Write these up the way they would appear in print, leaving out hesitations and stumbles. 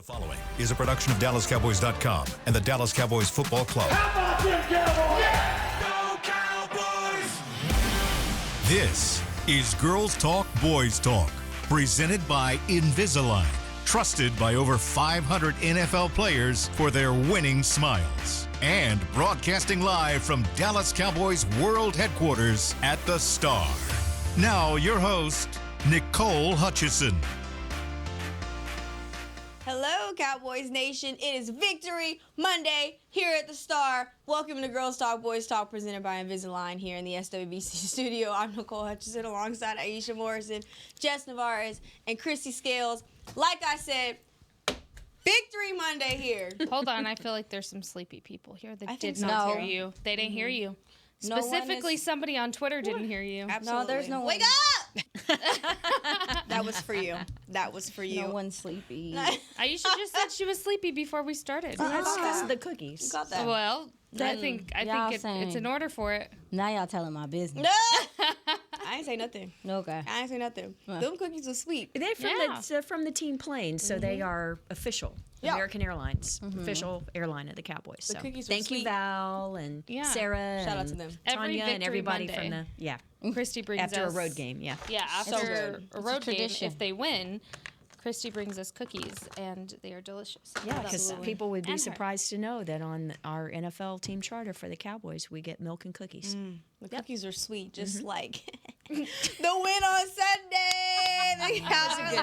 The following is a production of DallasCowboys.com and the Dallas Cowboys Football Club. How about them Cowboys? Yeah! Go Cowboys! This is Girls Talk, Boys Talk, presented by Invisalign, trusted by over 500 NFL players for their winning smiles. And broadcasting live from Dallas Cowboys World Headquarters at the Star. Now, your host, Nicole Hutchison. Hello, Cowboys Nation. It is Victory Monday here at the Star. Welcome to Girls Talk, Boys Talk, presented by Invisalign here in the SWBC studio. I'm Nicole Hutchison alongside Aisha Morrison, Jess Navarez, and Christy Scales. Like I said, Victory Monday here. Hold on, I feel like there's some sleepy people here that did so. not No. hear you. They didn't hear you. No Specifically, somebody on Twitter didn't hear you. Absolutely. No, there's no Wake one. up! That was for you. That was for you. No one's sleepy. Aisha just said she was sleepy before we started. That's because of the cookies. You got that. Well, I think y'all it's saying. in order for it. Now y'all telling my business. No! I ain't say nothing. Okay. I ain't say nothing. Them cookies are sweet. They're from from the team plane, so they are official. Yeah. American Airlines, official airline of the Cowboys. The So cookies were thank sweet. you, Val and Sarah. Shout out and to them. Every Tanya and Victory everybody Monday. from the Christy brings after us a road game. Yeah. Yeah, So after good. a road game, tradition. if they win, Christy brings us cookies, and they are delicious. Yeah, because Absolutely. people would be And her. surprised to know that on our NFL team charter for the Cowboys, we get milk and cookies. The cookies are sweet, just like the win on Sunday. The Cowboys,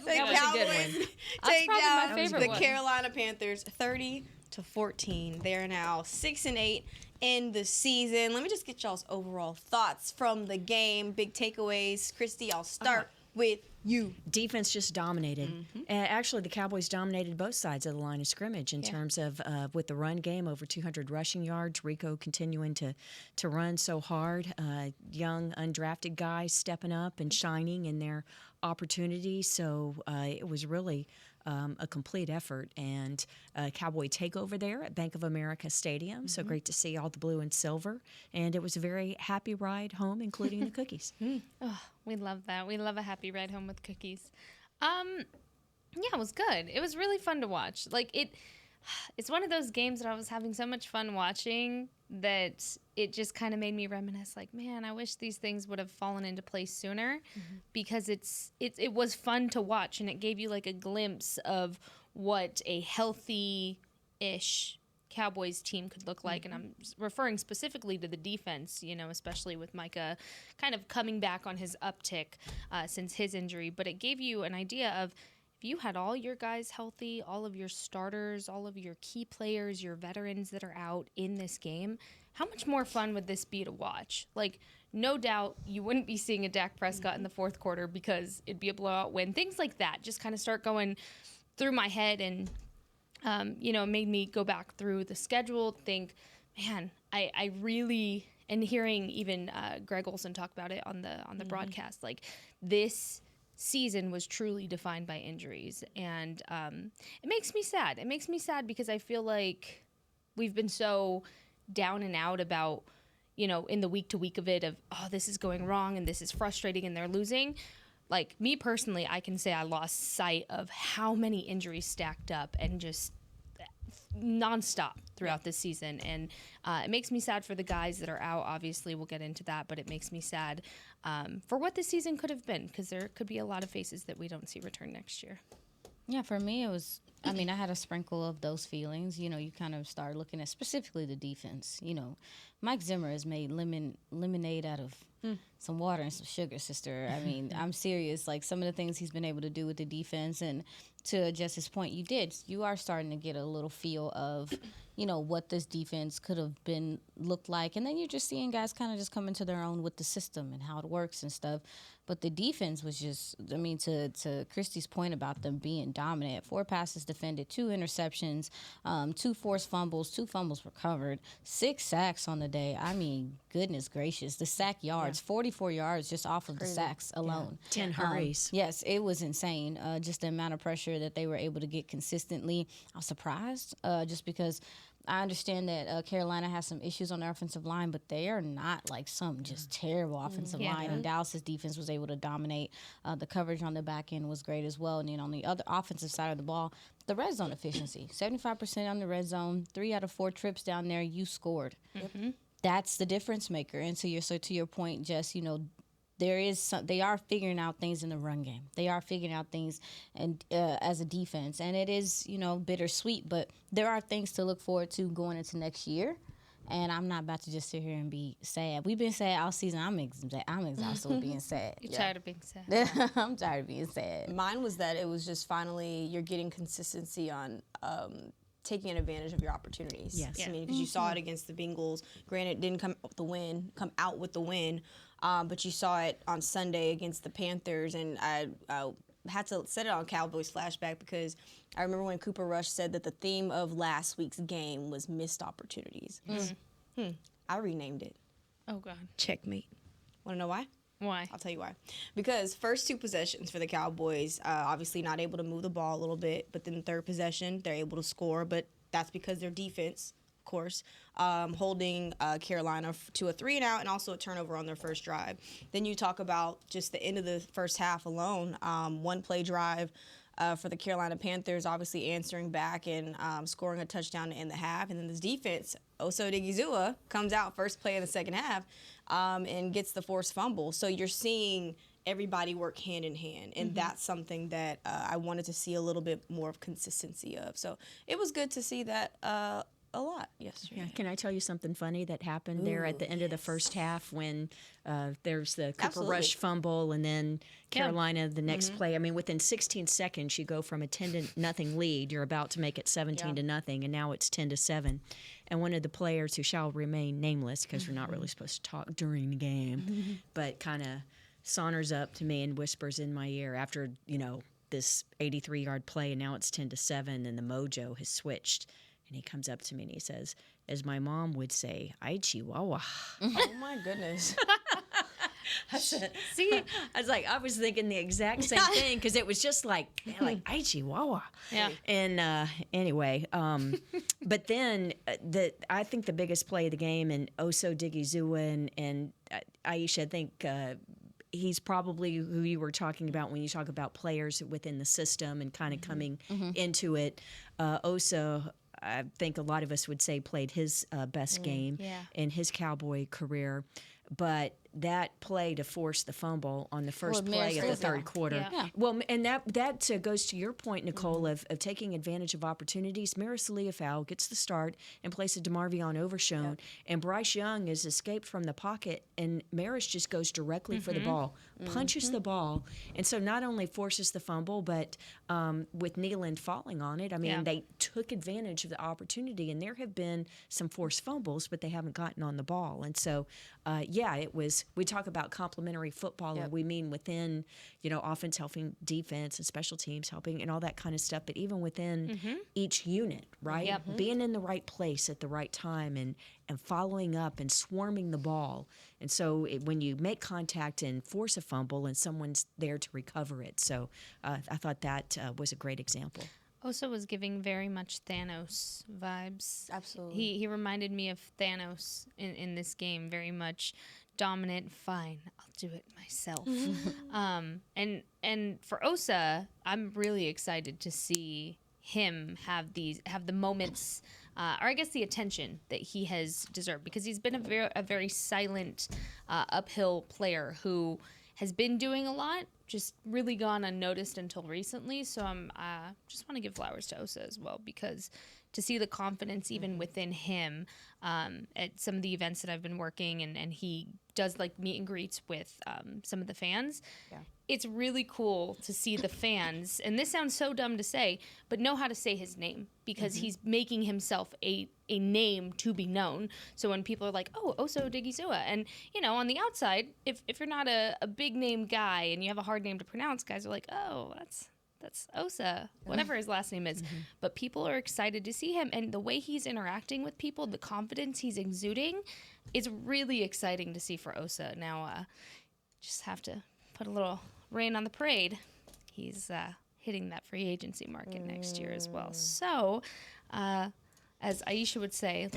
That was a good one. take probably down my favorite the one. Carolina Panthers 30-14. They are now 6-8 in the season. Let me just get y'all's overall thoughts from the game. Big takeaways. Christy, I'll start with you. Defense just dominated. And actually, the Cowboys dominated both sides of the line of scrimmage in terms of with the run game, over 200 rushing yards. Rico continuing to run so hard. Young, undrafted guys stepping up and shining in their opportunities. So it was really a complete effort. And Cowboy takeover there at Bank of America Stadium. So great to see all the blue and silver. And it was a very happy ride home, including the cookies. Oh, we love that. We love a happy ride home with cookies. Yeah, it was good. It was really fun to watch. It's one of those games that I was having so much fun watching that it just kind of made me reminisce. Like, man, I wish these things would have fallen into place sooner, because it was fun to watch, and it gave you like a glimpse of what a healthy-ish Cowboys team could look like. And I'm referring specifically to the defense, especially with Micah kind of coming back on his uptick since his injury. But it gave you an idea of, if you had all your guys healthy, all of your starters, all of your key players, your veterans that are out in this game, how much more fun would this be to watch? Like, no doubt you wouldn't be seeing a Dak Prescott in the fourth quarter because it'd be a blowout win. Things like that just kind of start going through my head, and made me go back through the schedule, think, man, I really, and hearing even Greg Olsen talk about it on the broadcast, like, this season was truly defined by injuries. And it makes me sad. It makes me sad because I feel like we've been so down and out about, in the week to week of it, of, oh, this is going wrong and this is frustrating and they're losing. Like, me personally, I can say I lost sight of how many injuries stacked up and just nonstop throughout this season. And it makes me sad for the guys that are out. Obviously, we'll get into that, but it makes me sad for what this season could have been, because there could be a lot of faces that we don't see return next year. Yeah, for me, it was, I had a sprinkle of those feelings. You kind of start looking at specifically the defense. Mike Zimmer has made lemonade out of some water and some sugar, sister. I'm serious. Like, some of the things he's been able to do with the defense, and to Jess's point, you are starting to get a little feel of, what this defense could have looked like. And then you're just seeing guys kind of just come into their own with the system and how it works and stuff. But the defense was just, to Christy's point about them being dominant, 4 passes defended, 2 interceptions, 2 forced fumbles, 2 fumbles recovered, 6 sacks on the day. Goodness gracious. The sack yards, 44 yards just off of the sacks alone. 10 hurries. Yes, it was insane. Just the amount of pressure that they were able to get consistently. I was surprised just because I understand that Carolina has some issues on their offensive line, but they are not like some just terrible offensive line. And Dallas's defense was able to dominate. The coverage on the back end was great as well. And then on the other offensive side of the ball, the red zone efficiency, 75% on the red zone, 3 out of 4 trips down there, you scored. That's the difference maker. And to your point, Jess, they are figuring out things in the run game. They are figuring out things and as a defense, and it is bittersweet. But there are things to look forward to going into next year. And I'm not about to just sit here and be sad. We've been sad all season. I'm exhausted with being sad. You're tired of being sad. I'm tired of being sad. Mine was that it was just finally you're getting consistency on taking advantage of your opportunities. Yes. I mean, because you saw it against the Bengals. Granted, it didn't come out with the win, but you saw it on Sunday against the Panthers, and I had to set it on Cowboys flashback because I remember when Cooper Rush said that the theme of last week's game was missed opportunities. I renamed it. Oh, God. Checkmate. Want to know why? Why? I'll tell you why. Because first 2 possessions for the Cowboys, obviously not able to move the ball a little bit, but then the third possession, they're able to score, but that's because their defense, of course, holding Carolina to a 3-and-out and also a turnover on their first drive. Then you talk about just the end of the first half alone, 1-play drive for the Carolina Panthers, obviously answering back and scoring a touchdown to end the half. And then this defense, Oso Odighizuwa, comes out first play of the second half and gets the forced fumble. So you're seeing everybody work hand in hand, and that's something that I wanted to see a little bit more of consistency of. So it was good to see that a lot yesterday. Yeah, can I tell you something funny that happened there at the end of the first half when there's the Cooper Rush fumble and then Carolina the next play? I mean, within 16 seconds, you go from a 10-0 lead. You're about to make it 17-0, and now it's 10-7. And one of the players who shall remain nameless, because we're not really supposed to talk during the game, but kind of saunters up to me and whispers in my ear after this 83-yard play, and now it's 10-7, and the mojo has switched. And he comes up to me and he says, as my mom would say, "Ay, Chihuahua." Oh, my goodness. See, I was thinking the exact same thing because it was just like "Ay, Chihuahua." Yeah. And anyway, but then I think the biggest play of the game, and Oso Odighizuwa and Aisha, I think he's probably who you were talking about when you talk about players within the system and kind of coming into it. Oso, I think a lot of us would say, played his best game in his Cowboy career. But that play to force the fumble on the first play of the third quarter. Yeah. Well, and that goes to your point, Nicole, of taking advantage of opportunities. Maris Leofau gets the start in place of DeMarvion Overshown, and Bryce Young is escaped from the pocket, and Maris just goes directly for the ball, punches the ball, and so not only forces the fumble, but with Nealand falling on it, I mean, they took advantage of the opportunity, and there have been some forced fumbles, but they haven't gotten on the ball. And so, it was, we talk about complementary football, and we mean within, offense helping defense and special teams helping and all that kind of stuff, but even within each unit, right? Yep. Being in the right place at the right time and following up and swarming the ball. And so when you make contact and force a fumble and someone's there to recover it. So I thought that was a great example. Oso was giving very much Thanos vibes. Absolutely. He reminded me of Thanos in this game, very much dominant. Fine, I'll do it myself. And for Osa, I'm really excited to see him have the moments, or I guess the attention that he has deserved, because he's been a very silent uphill player who has been doing a lot, just really gone unnoticed until recently. So I'm just want to give flowers to Osa as well, because to see the confidence even within him at some of the events that I've been working, and he does like meet and greets with some of the fans. Yeah. It's really cool to see the fans, and this sounds so dumb to say, but know how to say his name, because he's making himself a name to be known. So when people are like, "Oh, Oso Odighizuwa," and on the outside, if you're not a big name guy and you have a hard name to pronounce, guys are like, "Oh, that's Osa," whatever his last name is. But people are excited to see him, and the way he's interacting with people, the confidence he's exuding, is really exciting to see for Osa. Now, just have to put a little rain on the parade. He's hitting that free agency market next year as well. So, as Aisha would say,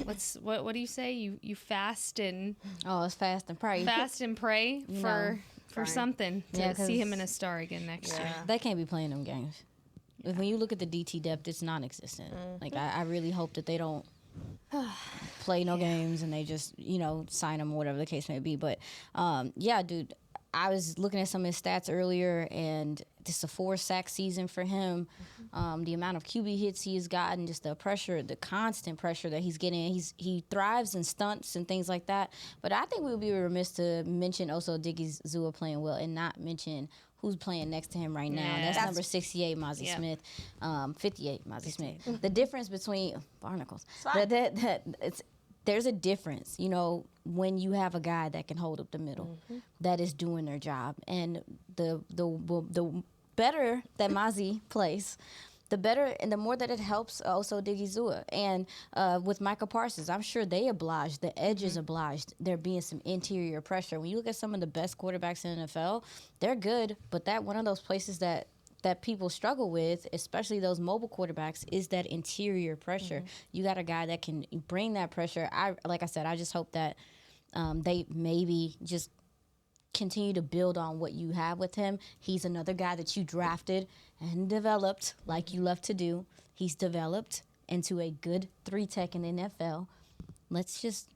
what do you say? You fast and it's fast and pray. fast and pray for something to see him in a star again next year. They can't be playing them games. When you look at the DT depth, it's non-existent. Like I really hope that they don't play no games and they just sign them or whatever the case may be. But dude, I was looking at some of his stats earlier, and this is a 4-sack season for him. The amount of QB hits he has gotten, just the pressure, the constant pressure that he's getting. He thrives in stunts and things like that. But I think we would be remiss to mention also Odigizua playing well and not mention who's playing next to him right now. Yeah. That's number 68, Mozzie Smith. 58, Mozzie Smith. The difference between Barnacles, there's a difference, when you have a guy that can hold up the middle, that is doing their job. And the better that Mozzie plays, the better and the more that it helps also Odigizua. And with Micah Parsons, I'm sure they obliged, the edges obliged, there being some interior pressure. When you look at some of the best quarterbacks in the NFL, they're good, but that one of those places that people struggle with, especially those mobile quarterbacks, is that interior pressure. You got a guy that can bring that pressure. Like I said, I just hope that they maybe just continue to build on what you have with him. He's another guy that you drafted and developed like you love to do. He's developed into a good 3-tech in the NFL. Let's just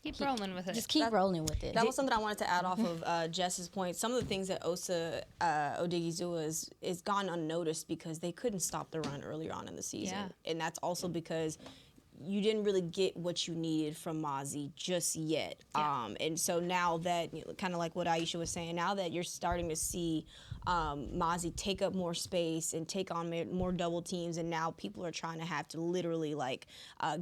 keep rolling with it. Just keep rolling with it. That was something I wanted to add off of Jess's point. Some of the things that Osa Odigizua is gone unnoticed because they couldn't stop the run earlier on in the season. Yeah. And that's also because you didn't really get what you needed from Mozzie just yet. Yeah. And so now that, kind of like what Aisha was saying, now that you're starting to see Mozzie take up more space and take on more double teams, and now people are trying to have to literally not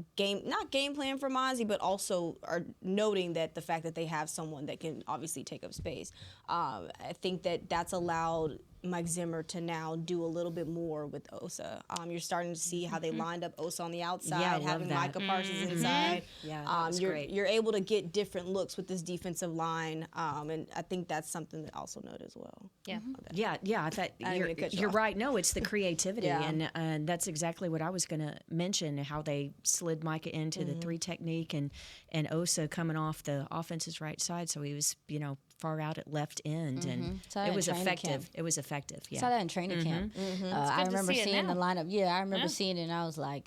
game plan for Mozzie, but also are noting that the fact that they have someone that can obviously take up space. I think that's allowed Mike Zimmer to now do a little bit more with Osa. You're starting to see how they lined up Osa on the outside, having Micah Parsons inside. Yeah, that was great. You're able to get different looks with this defensive line, and I think that's something that also noted as well. Yeah. Yeah, I thought you're right. No, it's the creativity, and that's exactly what I was going to mention, how they slid Micah into the 3 technique, and Osa coming off the offense's right side, so he was, far out at left end, and it was effective. It was effective. Yeah. Saw that in training camp. I remember seeing the lineup. Yeah, I remember seeing it, and I was like,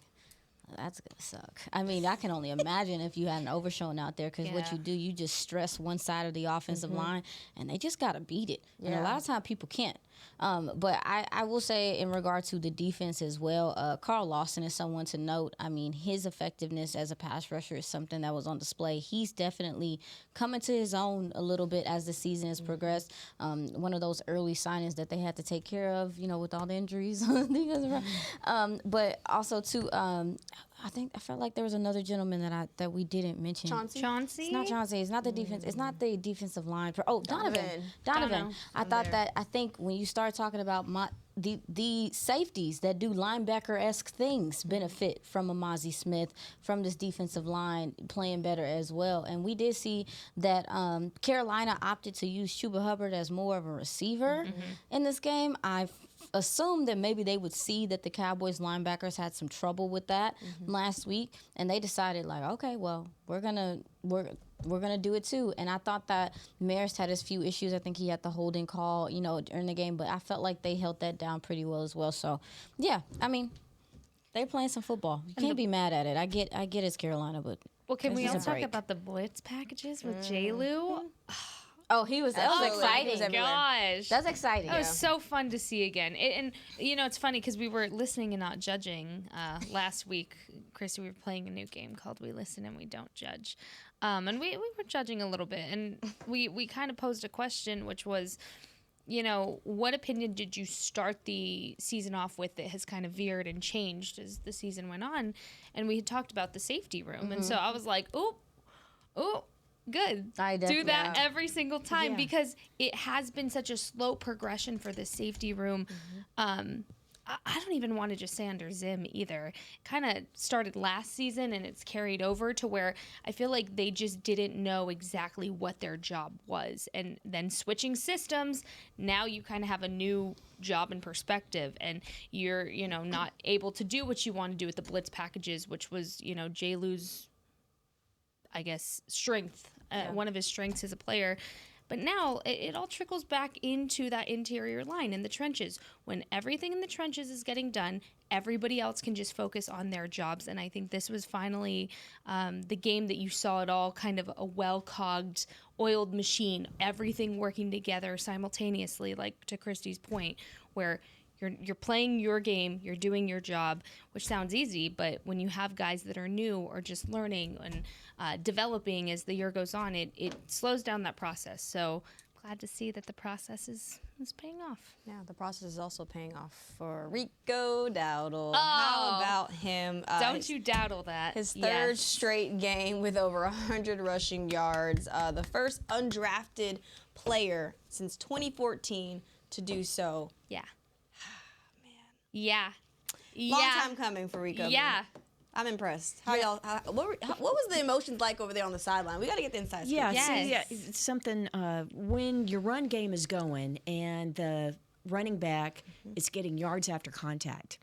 that's gonna suck. I mean, I can only imagine if you had an overshown out there, because what you do, you just stress one side of the offensive line, and they just gotta beat it. And a lot of times people can't. But I will say, in regard to the defense as well, Carl Lawson is someone to note. I mean, his effectiveness as a pass rusher is something that was on display. He's definitely coming to his own a little bit as the season has progressed. One of those early signings that they had to take care of, with all the injuries. But also, too, I felt like there was another gentleman that we didn't mention. Chauncey? It's not Chauncey. It's not the defense. It's not the defensive line. Donovan. I think when you start talking about the safeties that do linebacker-esque things benefit from a Mozzie Smith, from this defensive line playing better as well. And we did see that Carolina opted to use Chuba Hubbard as more of a receiver in this game. I assumed that maybe they would see that the Cowboys linebackers had some trouble with that last week, and they decided, okay, well, we're gonna do it too. And I thought that Marist had his few issues. I think he had the holding call, during the game, but I felt like they held that down pretty well as well. So, yeah, I mean, they're playing some football. You can't be mad at it. I get it's Carolina, but can we also also talk about the blitz packages with J-Lou? Oh, that was exciting. Oh my gosh. That's exciting. It was so fun to see again. And it's funny because we were listening and not judging last week. Christy, we were playing a new game called We Listen and We Don't Judge. And we were judging a little bit. And we kind of posed a question, which was, what opinion did you start the season off with that has kind of veered and changed as the season went on? And we had talked about the safety room. And so I was like, ooh, good. Do that every single time because it has been such a slow progression for the safety room. I don't even want to just say under Zim either. Kind of started last season and it's carried over to where I feel like they just didn't know exactly what their job was. And then switching systems, now you kind of have a new job and perspective, and you're, not able to do what you want to do with the blitz packages, which was, J-Lu's, I guess, strength, one of his strengths as a player. But now it all trickles back into that interior line in the trenches. When everything in the trenches is getting done, everybody else can just focus on their jobs. And I think this was finally the game that you saw it all, kind of a well-cogged, oiled machine, everything working together simultaneously, like to Christy's point, where you're playing your game, you're doing your job, which sounds easy, but when you have guys that are new or just learning and developing as the year goes on, it slows down that process. So glad to see that the process is paying off. Yeah, the process is also paying off for Rico Dowdle. Oh, how about him? Don't you dawdle that. His third straight game with over 100 rushing yards. The first undrafted player since 2014 to do so. Yeah. Yeah. Long time coming for Rico. Yeah. Man. I'm impressed. What was the emotions like over there on the sideline? We got to get the inside scoop. Yeah, Yes. it's something when your run game is going and the running back is getting yards after contact.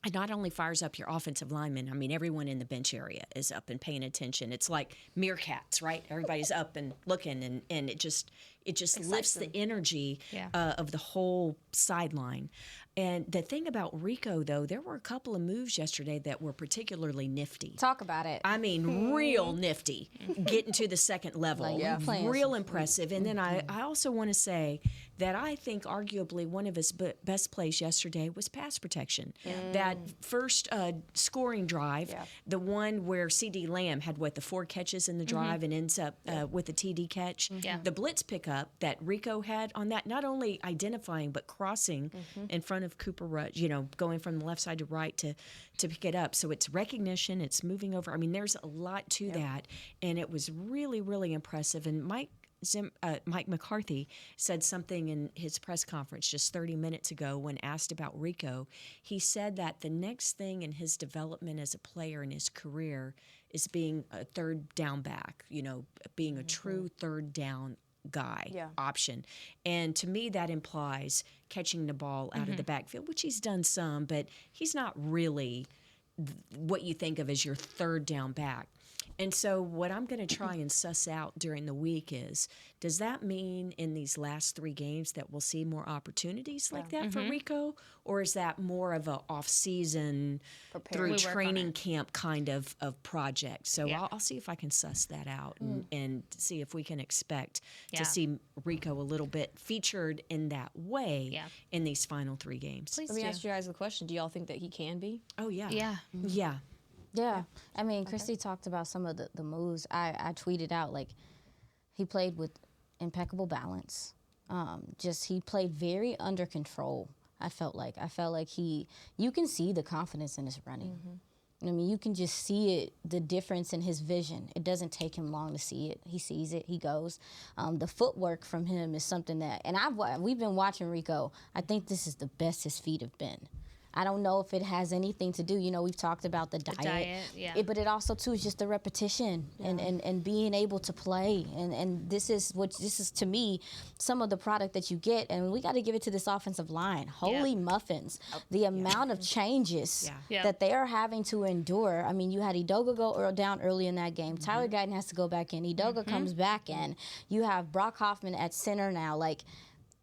It not only fires up your offensive linemen, I mean, everyone in the bench area is up and paying attention. It's like meerkats, right? Everybody's up and looking, and it just lifts the energy of the whole sideline. And the thing about Rico, though, there were a couple of moves yesterday that were particularly nifty. Talk about it. I mean, real nifty, getting to the second level. Like, real impressive. And then I also want to say that I think arguably one of his best plays yesterday was pass protection. That first scoring drive, the one where C.D. Lamb had, the 4 catches in the drive and ends up with a TD catch. The blitz pickup that Rico had on that, not only identifying but crossing in front of Cooper Rush, going from the left side to right to pick it up. So it's recognition, it's moving over. I mean, there's a lot to that, and it was really, really impressive. And Mike McCarthy said something in his press conference just 30 minutes ago when asked about Rico. He said that the next thing in his development as a player in his career is being a third down back, being a true third down guy option. And to me, that implies catching the ball out of the backfield, which he's done some, but he's not really what you think of as your third down back. And so what I'm going to try and suss out during the week is, does that mean in these last 3 games that we'll see more opportunities like that for Rico? Or is that more of a off-season, through training camp kind of project? So I'll see if I can suss that out and see if we can expect to see Rico a little bit featured in that way in these final 3 games. Let me ask you guys a question. Do y'all think that he can be? Oh, yeah. Yeah. Yeah. Yeah. I mean, Christy talked about some of the moves. I tweeted out, he played with impeccable balance. He played very under control, I felt like. You can see the confidence in his running. I mean, you can just see it, the difference in his vision. It doesn't take him long to see it. He sees it, he goes. The footwork from him is something that, and we've been watching Rico. I think this is the best his feet have been. I don't know if it has anything to do, we've talked about the diet, but it also too is just the repetition and being able to play, and this is to me some of the product that you get, and we got to give it to this offensive line. Holy muffins, the amount of changes that they are having to endure. I mean, you had Edoga go down early in that game. Tyler Guyton has to go back in. Edoga comes back in. You have Brock Hoffman at center now.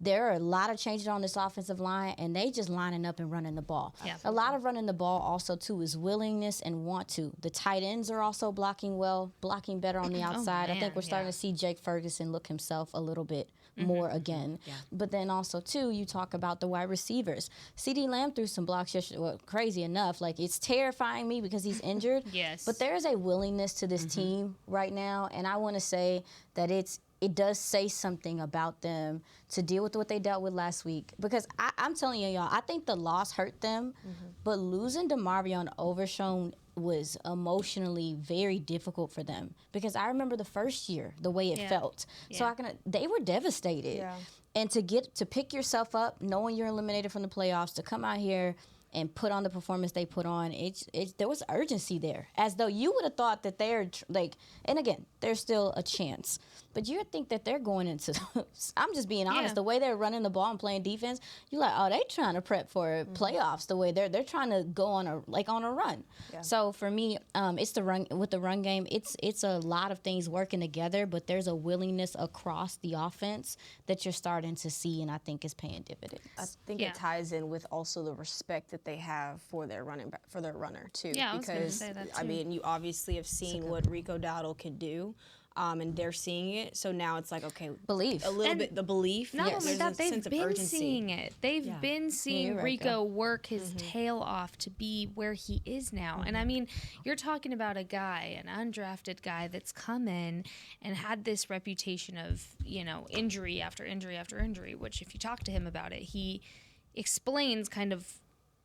There are a lot of changes on this offensive line, and they just lining up and running the ball. Yeah. A lot of running the ball also, too, is willingness and want to. The tight ends are also blocking better on the outside. I think we're starting to see Jake Ferguson look himself a little bit more again. Yeah. But then also, too, you talk about the wide receivers. C.D. Lamb threw some blocks yesterday. Well, crazy enough. It's terrifying me because he's injured. Yes. But there is a willingness to this team right now, and I want to say that it's it does say something about them to deal with what they dealt with last week. Because I'm telling you, y'all, I think the loss hurt them, but losing DeMarvion Overshown was emotionally very difficult for them. Because I remember the first year, the way it felt. So they were devastated. Yeah. And to pick yourself up, knowing you're eliminated from the playoffs, to come out here and put on the performance they put on, there was urgency there, as though you would have thought that they're like, and again, there's still a chance, but you would think that they're going into, I'm just being honest, the way they're running the ball and playing defense, you're like, oh, they trying to prep for playoffs. The way they're trying to go on a run. Yeah. So for me, it's the run game. It's a lot of things working together, but there's a willingness across the offense that you're starting to see, and I think is paying dividends. I think it ties in with also the respect that they have for their runner too. Yeah, because I was gonna say that too. I mean, you obviously have seen what Rico Dowdle can do. And they're seeing it, so now it's like, okay, belief. A little bit, the belief. Not only that, they've been seeing it. They've been seeing Rico work his tail off to be where he is now. And I mean, you're talking about a guy, an undrafted guy that's come in and had this reputation of, injury after injury after injury, which if you talk to him about it, he explains kind of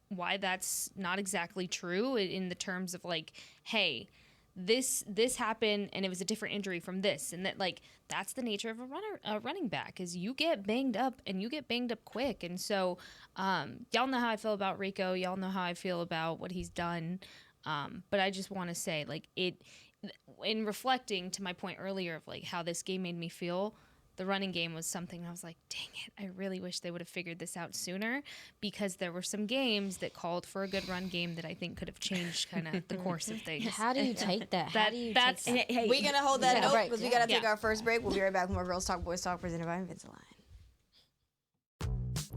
why that's not exactly true in the terms of like, hey, this happened and it was a different injury from this, and that like that's the nature of a running back, is you get banged up and you get banged up quick. And so y'all know how I feel about Rico, y'all know how I feel about what he's done, but I just want to say, like, in reflecting to my point earlier of like how this game made me feel, the running game was something I was like, dang it, I really wish they would have figured this out sooner, because there were some games that called for a good run game that I think could have changed kind of the course of things. How do you take that? Hey, we're going to hold that note because we got to take our first break. We'll be right back with more Girls Talk, Boys Talk, presented by Invisalign.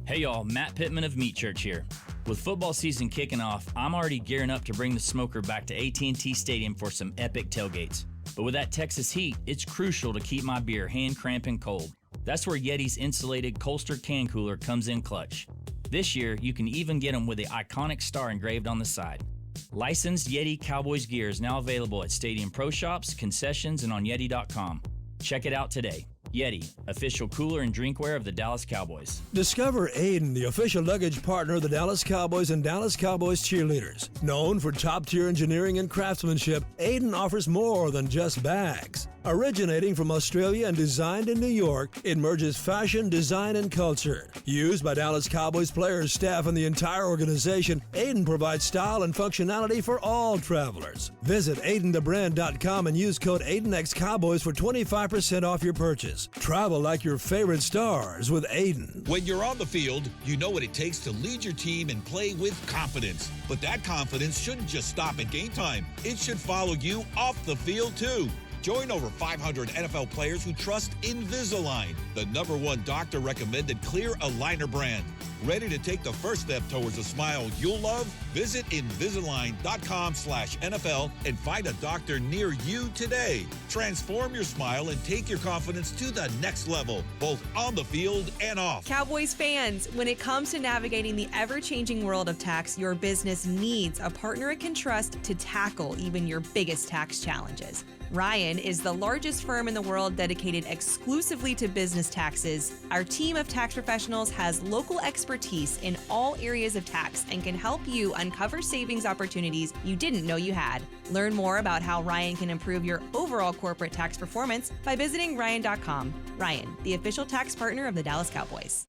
Hey y'all, Matt Pittman of Meat Church here. With football season kicking off, I'm already gearing up to bring the smoker back to AT&T Stadium for some epic tailgates. But with that Texas heat, it's crucial to keep my beer hand cramping cold. That's where Yeti's insulated Colster can cooler comes in clutch. This year, you can even get them with the iconic star engraved on the side. Licensed Yeti Cowboys gear is now available at Stadium Pro Shops, concessions, and on Yeti.com. Check it out today. Yeti, official cooler and drinkware of the Dallas Cowboys. Discover Aiden, the official luggage partner of the Dallas Cowboys and Dallas Cowboys cheerleaders. Known for top-tier engineering and craftsmanship, Aiden offers more than just bags. Originating from Australia and designed in New York, it merges fashion, design, and culture. Used by Dallas Cowboys players, staff, and the entire organization, Aiden provides style and functionality for all travelers. Visit AidenTheBrand.com and use code AidenXCowboys for 25% off your purchase. Travel like your favorite stars with Aiden. When you're on the field, you know what it takes to lead your team and play with confidence. But that confidence shouldn't just stop at game time. It should follow you off the field, too. Join over 500 NFL players who trust Invisalign, the #1 doctor-recommended clear aligner brand. Ready to take the first step towards a smile you'll love? Visit Invisalign.com/NFL and find a doctor near you today. Transform your smile and take your confidence to the next level, both on the field and off. Cowboys fans, when it comes to navigating the ever-changing world of tax, your business needs a partner it can trust to tackle even your biggest tax challenges. Ryan is the largest firm in the world dedicated exclusively to business taxes. Our team of tax professionals has local expertise in all areas of tax and can help you uncover savings opportunities you didn't know you had. Learn more about how Ryan can improve your overall corporate tax performance by visiting Ryan.com. Ryan, the official tax partner of the Dallas Cowboys.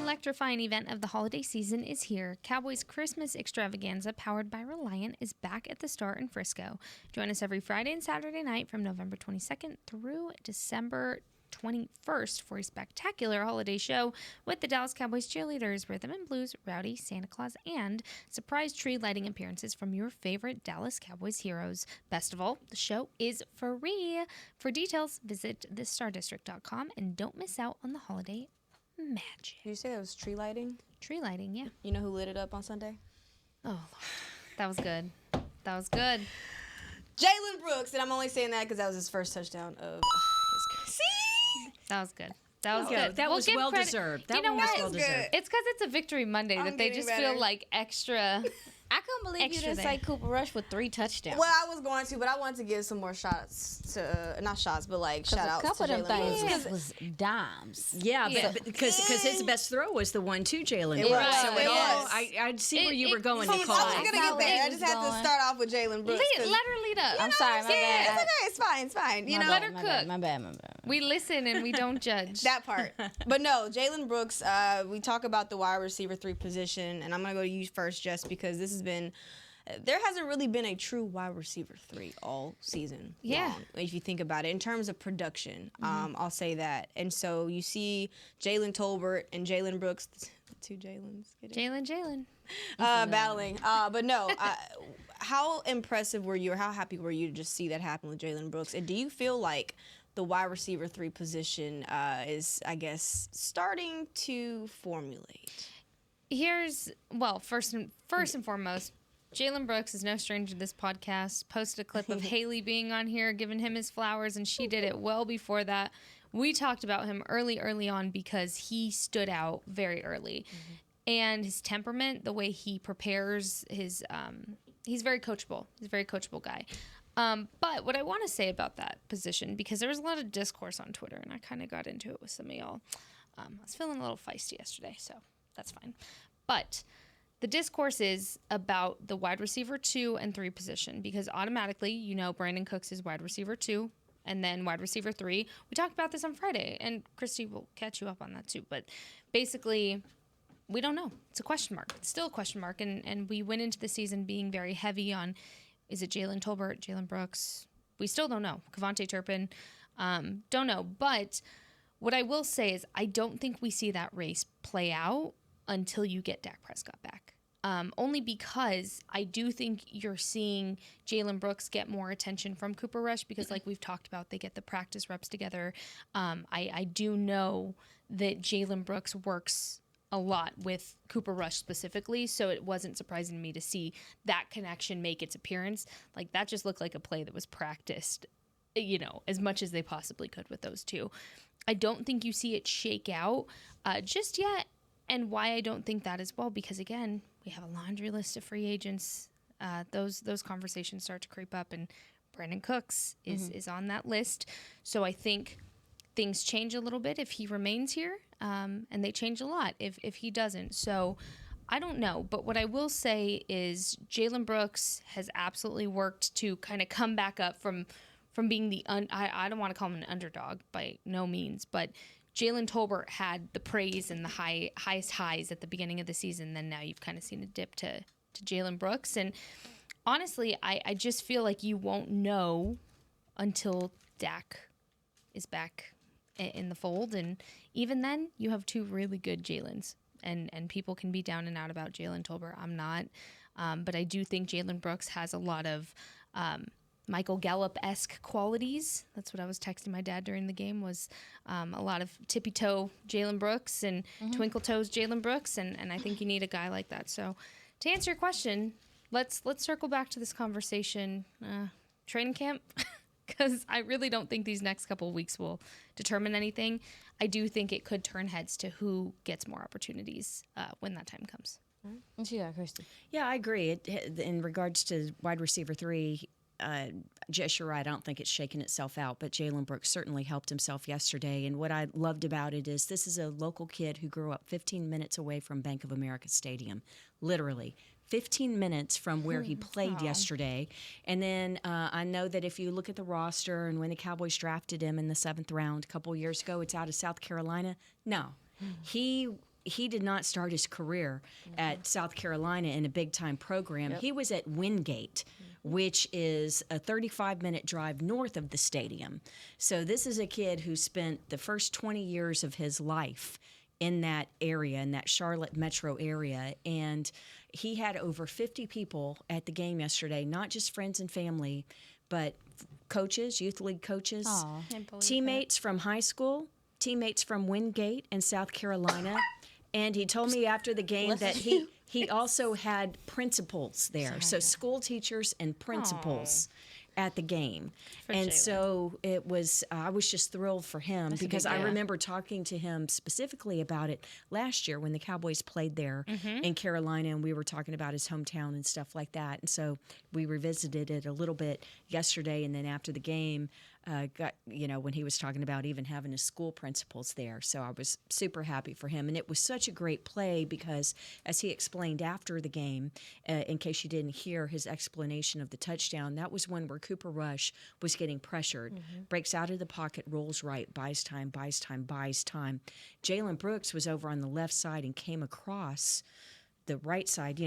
Electrifying event of the holiday season is here. Cowboys Christmas Extravaganza, powered by Reliant, is back at the Star in Frisco. Join us every Friday and Saturday night from November 22nd through December 21st for a spectacular holiday show with the Dallas Cowboys cheerleaders, rhythm and blues, Rowdy, Santa Claus, and surprise tree lighting appearances from your favorite Dallas Cowboys heroes. Best of all, the show is free. For details, visit thestardistrict.com and don't miss out on the holiday magic. Did you say it was tree lighting? Tree lighting, yeah. You know who lit it up on Sunday? Oh, Lord. That was good. That was good. Jaylen Brooks, and I'm only saying that because that was his first touchdown of his career. See? That was good. That was good. That was well deserved. That you know was what? well deserved. It's because it's a Victory Monday that they just feel like extra I couldn't believe you Extra didn't there. say Cooper Rush with 3 touchdowns. Well, I was going to, but I wanted to give some more shots to, not shots, but like shout outs a couple to of them Jaylen Brooks. things was dimes. Yeah, Yeah. because his best throw was the one to Jaylen It Brooks. was. So It all, was. I see where It- you were it- going, I was Nicole. gonna get there. I just had to start off with Jaylen Brooks. Let 'cause- her lead up. I'm sorry, my Yeah, bad. it's okay. It's fine. You know, let her my cook. bad, my bad. We listen and we don't judge. that part. But no, Jaylen Brooks, we talk about the wide receiver 3 position, and I'm going to go to you first just because this has been, there hasn't really been a true wide receiver 3 all season long, if you think about it. In terms of production, I'll say that. And so you see Jalen Tolbert and Jaylen Brooks, the 2 Jaylens, get it? Jaylen. Battling. But no, how impressive were you or how happy were you to just see that happen with Jaylen Brooks? And do you feel like the wide receiver 3 position is, I guess, starting to formulate? First and foremost, Jaylen Brooks is no stranger to this podcast. Posted a clip of Haley being on here, giving him his flowers, and she did it well before that. We talked about him early on because he stood out very early. And his temperament, the way he prepares he's very coachable. He's a very coachable guy. But what I want to say about that position, because there was a lot of discourse on Twitter, and I kind of got into it with some of y'all. I was feeling a little feisty yesterday, so that's fine. But the discourse is about the wide receiver 2 and 3 position, because automatically, Brandon Cooks is wide receiver 2, and then wide receiver 3. We talked about this on Friday, and Christy will catch you up on that too. But basically, we don't know. It's a question mark. It's still a question mark, and we went into the season being very heavy on, is it Jalen Tolbert, Jaylen Brooks? We still don't know. Kevontae Turpin, don't know. But what I will say is I don't think we see that race play out until you get Dak Prescott back. Only because I do think you're seeing Jaylen Brooks get more attention from Cooper Rush because, like we've talked about, they get the practice reps together. I do know that Jaylen Brooks works a lot with Cooper Rush specifically, so it wasn't surprising to me to see that connection make its appearance. Like, that just looked like a play that was practiced, as much as they possibly could with those two. I don't think you see it shake out just yet, and why I don't think that as well, because again, we have a laundry list of free agents. Those conversations start to creep up, and Brandon Cooks is on that list. So I think things change a little bit if he remains here, and they change a lot if he doesn't. So I don't know. But what I will say is Jaylen Brooks has absolutely worked to kind of come back up from being I don't want to call him an underdog by no means, but Jalen Tolbert had the praise and the highest highs at the beginning of the season. Then now you've kind of seen a dip to Jaylen Brooks. And honestly, I just feel like you won't know until Dak is back in the fold. And even then, you have 2 really good Jaylens. And people can be down and out about Jalen Tolbert. I'm not. But I do think Jaylen Brooks has a lot of Michael Gallup-esque qualities. That's what I was texting my dad during the game, was a lot of tippy-toe Jaylen Brooks and twinkle-toes Jaylen Brooks, and I think you need a guy like that. So to answer your question, let's circle back to this conversation, training camp, because I really don't think these next couple of weeks will determine anything. I do think it could turn heads to who gets more opportunities when that time comes. What you got, Christy? Yeah, I agree. In regards to wide receiver 3, Jess, you're right. I don't think it's shaken itself out, but Jaylen Brooks certainly helped himself yesterday. And what I loved about it is this is a local kid who grew up 15 minutes away from Bank of America Stadium, literally 15 minutes from where he played yesterday. And then I know that if you look at the roster and when the Cowboys drafted him in the 7th round a couple years ago, it's out of South Carolina. No, he did not start his career at South Carolina in a big-time program. He was at Wingate, which is a 35-minute drive north of the stadium. So this is a kid who spent the first 20 years of his life in that area, in that Charlotte metro area. And he had over 50 people at the game yesterday, not just friends and family, but coaches, youth league coaches, teammates from high school, teammates from Wingate in South Carolina. And he told me after the game that he also had principals there, so school teachers and principals. at the game. For And Jaylen. so it was, I was just thrilled for him That's a because big I deal. remember talking to him specifically about it last year when the Cowboys played there in Carolina, and we were talking about his hometown and stuff like that. And so we revisited it a little bit yesterday, and then after the game, when he was talking about even having his school principals there. So I was super happy for him. And it was such a great play because, as he explained after the game, in case you didn't hear his explanation of the touchdown, that was one where Cooper Rush was getting pressured, breaks out of the pocket, rolls right, buys time. Jaylen Brooks was over on the left side and came across the right side,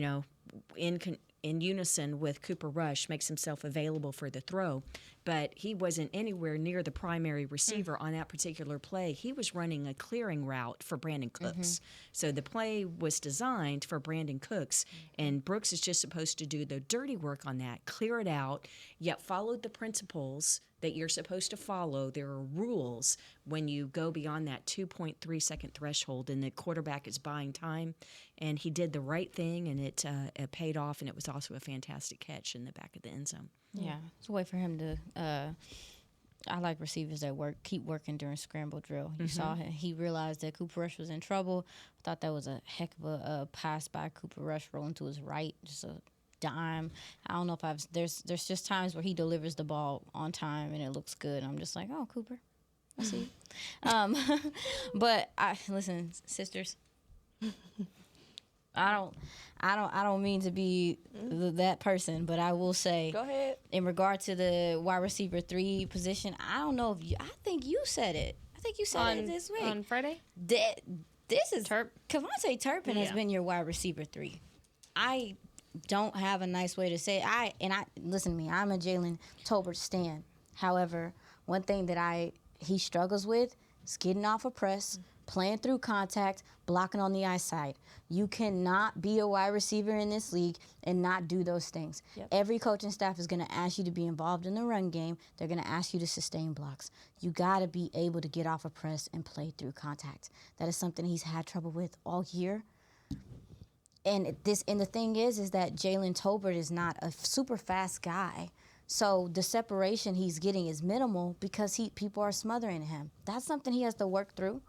in unison with Cooper Rush, makes himself available for the throw. But he wasn't anywhere near the primary receiver on that particular play. He was running a clearing route for Brandon Cooks. So the play was designed for Brandon Cooks, and Brooks is just supposed to do the dirty work on that, clear it out, yet follow the principles that you're supposed to follow. There are rules when you go beyond that 2.3 second threshold, and the quarterback is buying time. And he did the right thing, and it paid off, and it was also a fantastic catch in the back of the end zone. Yeah, it's a way for him to. I like receivers that keep working during scramble drill. You saw him; he realized that Cooper Rush was in trouble. I thought that was a heck of a pass by Cooper Rush, rolling to his right, just a dime. I don't know if there's just times where he delivers the ball on time and it looks good. I'm just like, oh, Cooper, I see you. But listen, sisters. I don't mean to be that person, but I will say, Go ahead. in regard to the wide receiver 3 position, I don't know if I think you said it. I think you said it this week. On Friday? This is Kevontae Turpin has Yeah. been your wide receiver 3. I don't have a nice way to say it. Listen to me. I'm a Jaylen Tolbert stan. However, one thing that he struggles with is getting off a press, playing through contact, blocking on the outside. You cannot be a wide receiver in this league and not do those things. Yep. Every coaching staff is going to ask you to be involved in the run game. They're going to ask you to sustain blocks. You got to be able to get off a press and play through contact. That is something he's had trouble with all year. And the thing is that Jaylen Tolbert is not a super fast guy. So the separation he's getting is minimal because people are smothering him. That's something he has to work through.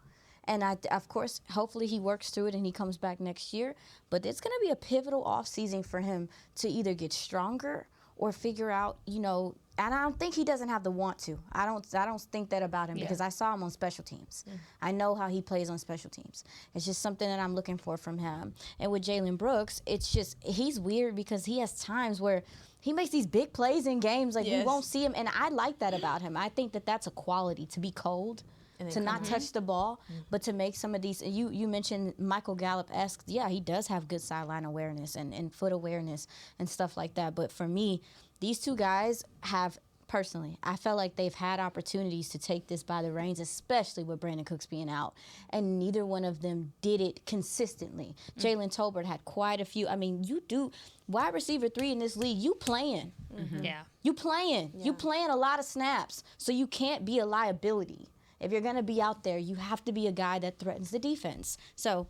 And of course, hopefully he works through it and he comes back next year. But it's going to be a pivotal offseason for him to either get stronger or figure out, and I don't think he doesn't have the want to. I don't think that about him because I saw him on special teams. I know how he plays on special teams. It's just something that I'm looking for from him. And with Jaylen Brooks, it's just he's weird because he has times where he makes these big plays in games like we won't see him. And I like that about him. I think that that's a quality, to be cold, to not touch the ball, but to make some of these. You mentioned Michael Gallup-esque. Yeah, he does have good sideline awareness and foot awareness and stuff like that. But for me, these two guys have, personally, I felt like they've had opportunities to take this by the reins, especially with Brandon Cooks being out. And neither one of them did it consistently. Jaylen Tolbert had quite a few. I mean, you do wide receiver 3 in this league, you playing. Yeah. You playing. You playing a lot of snaps. So you can't be a liability. If you're going to be out there, you have to be a guy that threatens the defense. So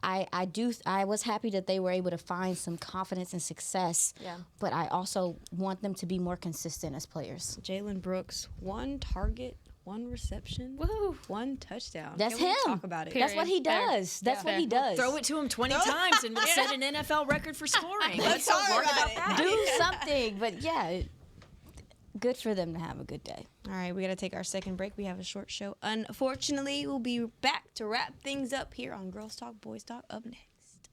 I was happy that they were able to find some confidence and success. Yeah. But I also want them to be more consistent as players. Jaylen Brooks, 1 target, 1 reception, Woo. 1 touchdown. That's Can we him. talk about it? Period. That's what he does. That's what he does. Throw it to him 20 times and we'll set an NFL record for scoring. Let's talk worry about about that. Do something. But yeah, good for them to have a good day. All right, we got to take our second break. We have a short show. Unfortunately, we'll be back to wrap things up here on Girls Talk, Boys Talk up next.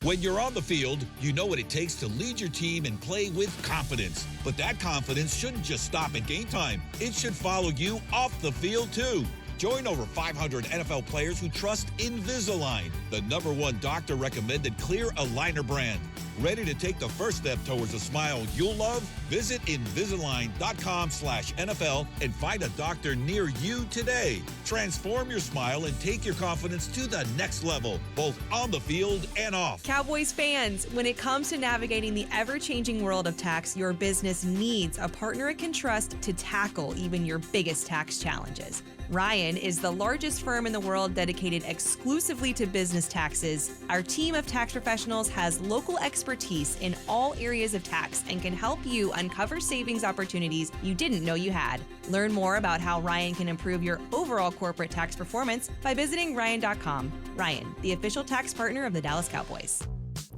When you're on the field, you know what it takes to lead your team and play with confidence. But that confidence shouldn't just stop at game time. It should follow you off the field, too. Join over 500 NFL players who trust Invisalign, the #1 doctor-recommended clear aligner brand. Ready to take the first step towards a smile you'll love? Visit Invisalign.com/NFL and find a doctor near you today. Transform your smile and take your confidence to the next level, both on the field and off. Cowboys fans, when it comes to navigating the ever-changing world of tax, your business needs a partner it can trust to tackle even your biggest tax challenges. Ryan is the largest firm in the world dedicated exclusively to business taxes. Our team of tax professionals has local experts expertise in all areas of tax and can help you uncover savings opportunities you didn't know you had. Learn more about how Ryan can improve your overall corporate tax performance by visiting Ryan.com. Ryan, the official tax partner of the Dallas Cowboys.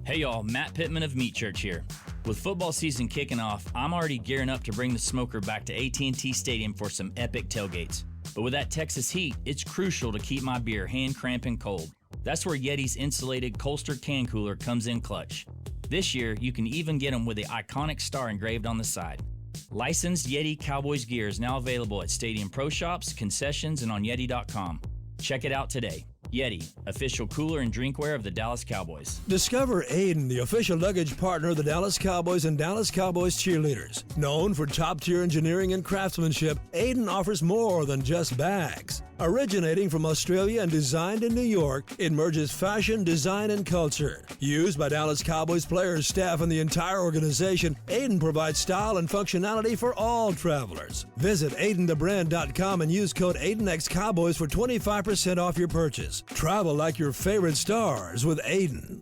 Hey y'all, Matt Pittman of Meat Church here. With football season kicking off, I'm already gearing up to bring the smoker back to AT&T Stadium for some epic tailgates. But with that Texas heat, it's crucial to keep my beer hand cramping cold. That's where Yeti's insulated Colster can cooler comes in clutch. This year, you can even get them with the iconic star engraved on the side. Licensed Yeti Cowboys gear is now available at Stadium Pro Shops, concessions, and on Yeti.com. Check it out today. Yeti, official cooler and drinkware of the Dallas Cowboys. Discover Aiden, the official luggage partner of the Dallas Cowboys and Dallas Cowboys cheerleaders. Known for top-tier engineering and craftsmanship, Aiden offers more than just bags. Originating from Australia and designed in New York, it merges fashion, design, and culture. Used by Dallas Cowboys players, staff, and the entire organization, Aiden provides style and functionality for all travelers. Visit AidenTheBrand.com and use code AidenXCowboys for 25% off your purchase. Travel like your favorite stars with Aiden.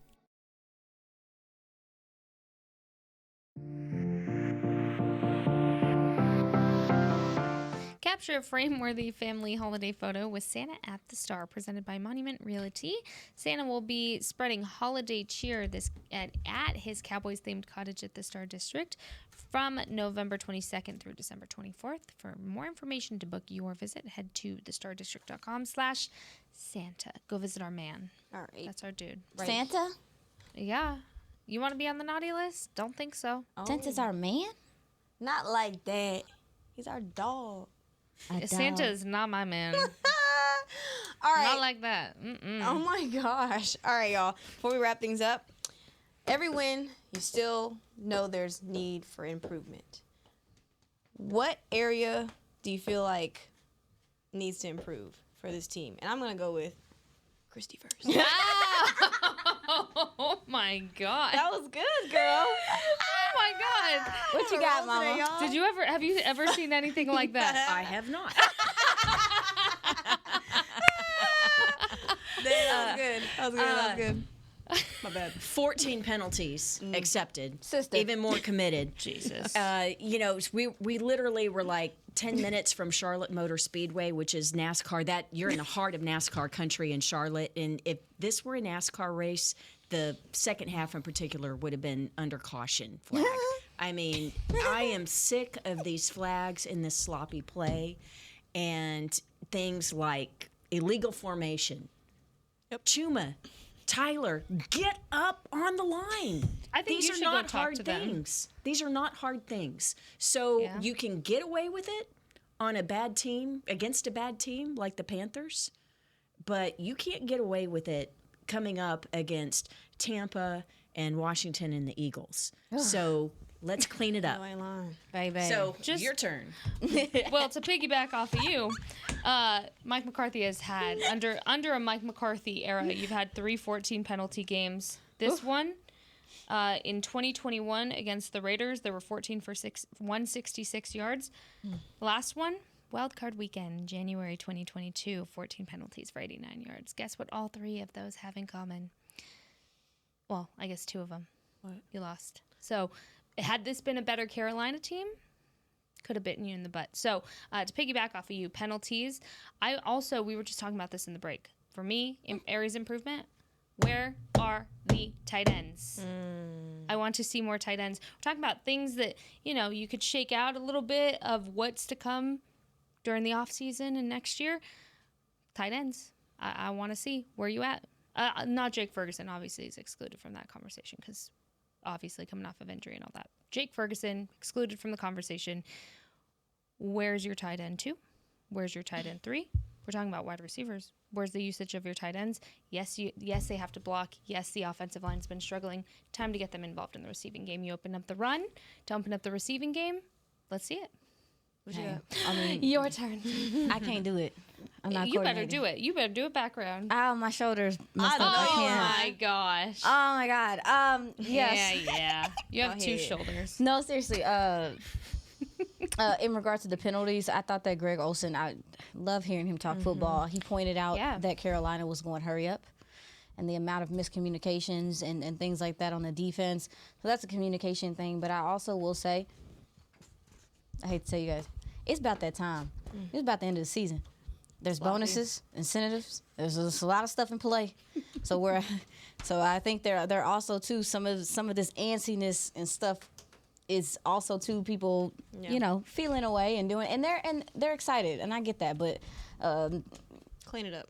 Capture a frame-worthy family holiday photo with Santa at the Star, presented by Monument Realty. Santa will be spreading holiday cheer at his Cowboys-themed cottage at the Star District from November 22nd through December 24th. For more information to book your visit, head to thestardistrict.com/Santa. Go visit our man. All right. That's our dude. Right. Santa? Yeah. You want to be on the naughty list? Don't think so. Santa's our man? Not like that. He's our dog. Santa is not my man. All right. Not like that. Oh my gosh. All right, y'all. Before we wrap things up, every win, you still know there's need for improvement. What area do you feel like needs to improve for this team? And I'm going to go with Christy first. Oh my god. That was good, girl. Oh my god. What you got, Mama? Have you ever seen anything like that? I have not. That was good. That was good. My bad. 14 penalties accepted. Sister. Even more committed. Jesus. We literally were like 10 minutes from Charlotte Motor Speedway, which is NASCAR. That you're in the heart of NASCAR country in Charlotte. And if this were a NASCAR race, the second half in particular would have been under caution flag. I mean, I am sick of these flags and this sloppy play and things like illegal formation. Chuma, Tyler, get up on the line. I think These you are should go not talk hard to them. things. These are not hard things. So Yeah. you can get away with it on a bad team, against a bad team like the Panthers, but you can't get away with it coming up against Tampa and Washington and the Eagles. So let's clean it up. No, I ain't lying. Baby. So Just- your turn. Well, to piggyback off of you, Mike McCarthy has had under a Mike McCarthy era, you've had 3 14 penalty games. This one in 2021 against the Raiders, there were 14 for 166 yards. Last one, wild card weekend, January 2022, 14 penalties for 89 yards. Guess what all 3 of those have in common? Well, I guess 2 of them. What? You lost. So, had this been a better Carolina team, could have bitten you in the butt. So, to piggyback off of you, penalties. We were just talking about this in the break. For me, areas improvement, where are the tight ends? I want to see more tight ends. We're talking about things that, you could shake out a little bit of what's to come during the offseason and next year. Tight ends. I want to see where you at. Not Jake Ferguson, obviously, is excluded from that conversation because obviously coming off of injury and all that. Jake Ferguson, excluded from the conversation. Where's your tight end 2? Where's your tight end 3? We're talking about wide receivers. Where's the usage of your tight ends? Yes, they have to block. Yes, the offensive line's been struggling. Time to get them involved in the receiving game. You open up the run to open up the receiving game. Let's see it. What you got? I mean, Your turn. I can't do it. I'm not You better coordinated. do it. You better do it background. Oh, my shoulders messed up. I Oh can't. my gosh. Oh my God. Yes. Yeah. You have Go 2 ahead. shoulders. No, seriously. In regards to the penalties, I thought that Greg Olsen, I love hearing him talk football. He pointed out Yeah. that Carolina was going to hurry up and the amount of miscommunications and things like that on the defense. So that's a communication thing. But I also will say, I hate to tell you guys, it's about that time. It's about the end of the season. There's bonuses, incentives. There's a lot of stuff in play. So I think there are also too some of this antsiness and stuff is also too people feeling away and doing and they're excited and I get that, but Clean it up.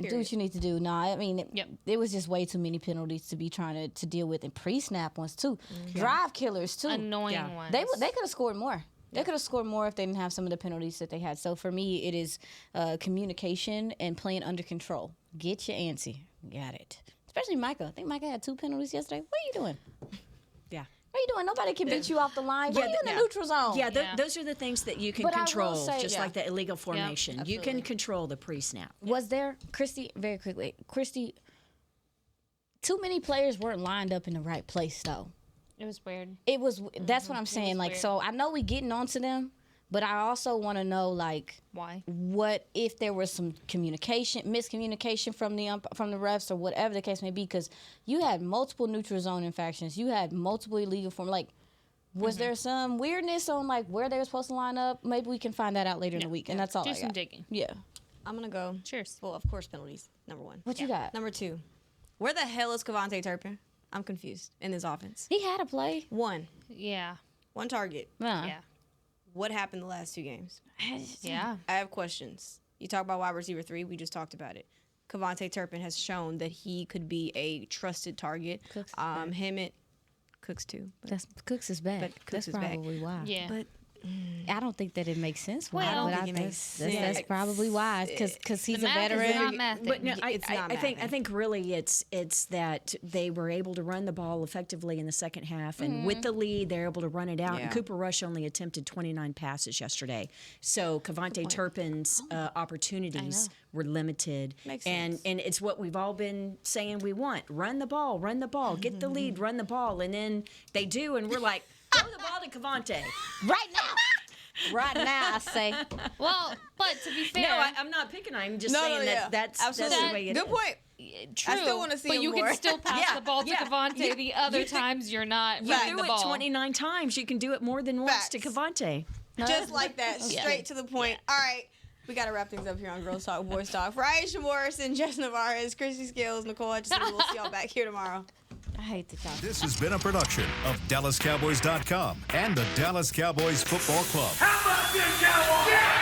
do what you need to do. No, I mean there was just way too many penalties to be trying to deal with, and pre-snap ones too, drive killers too, Annoying ones. They could have scored more. They could have scored more if they didn't have some of the penalties that they had. So for me, it is communication and playing under control. Get your antsy. Got it. Especially Micah. I think Micah had 2 penalties yesterday. What are you doing? Yeah. What are you doing? Nobody can beat you off the line. What are you in the neutral zone? Yeah, those are the things that you can But I will control, say- just like the illegal formation. You can absolutely. control the pre-snap. Was there, Christy, very quickly, Christy, too many players weren't lined up in the right place, though. It was weird. It was, that's what I'm saying. was Like, weird. so I know we getting onto them, but I also want to know, like, Why? what if there was some miscommunication from the refs or whatever the case may be, because you had multiple neutral zone infractions, you had multiple illegal form. Like, was there some weirdness on like where they were supposed to line up? Maybe we can find that out later in the week, and that's all. Do I some got. digging. Yeah. I'm gonna go. Cheers. Well, of course, penalties. Number 1. What you got? Number 2. Where the hell is Cavante Turpin? I'm confused in this offense. He had a play. 1 Yeah. target. Yeah. What happened the last 2 games? Yeah. I have questions. You talk about wide receiver 3. We just talked about it. Cavante Turpin has shown that he could be a trusted target. Cooks is back. Him and Cooks too. That's Cooks is back. But Cooks that's is back. probably why. Yeah. But I don't think that it makes sense. Why, Well, I don't but think it makes that's sense. probably why. Because he's The a math is veteran. not mathing. But no, It's not I mathing. think really it's that they were able to run the ball effectively in the second half, and with the lead, they're able to run it out. Yeah. And Cooper Rush only attempted 29 passes yesterday, so Cavante Turpin's opportunities were limited. Makes and sense. and it's what we've all been saying we want: run the ball, get the lead, run the ball, and then they do, and we're like, throw the ball to Cavante. Right now. Right now, I say. Well, but to be fair, No, I'm not picking on him. I'm just saying that's absolutely the way it good is. point. true. I still wanna see but him you more. can still pass Yeah, the ball to yeah. Cavante the other times you're not You running do the it ball. 29 times. You can do it more than once to Facts. Cavante. Just like that, straight to the point. All right, we got to wrap things up here on Girls Talk, Boys Talk. For Aisha Morrison, Jess Navarez, Chrissy Scales, Nicole Hutchison, we'll see y'all back here tomorrow. I hate to talk. This has been a production of DallasCowboys.com and the Dallas Cowboys Football Club. How about this, Cowboys?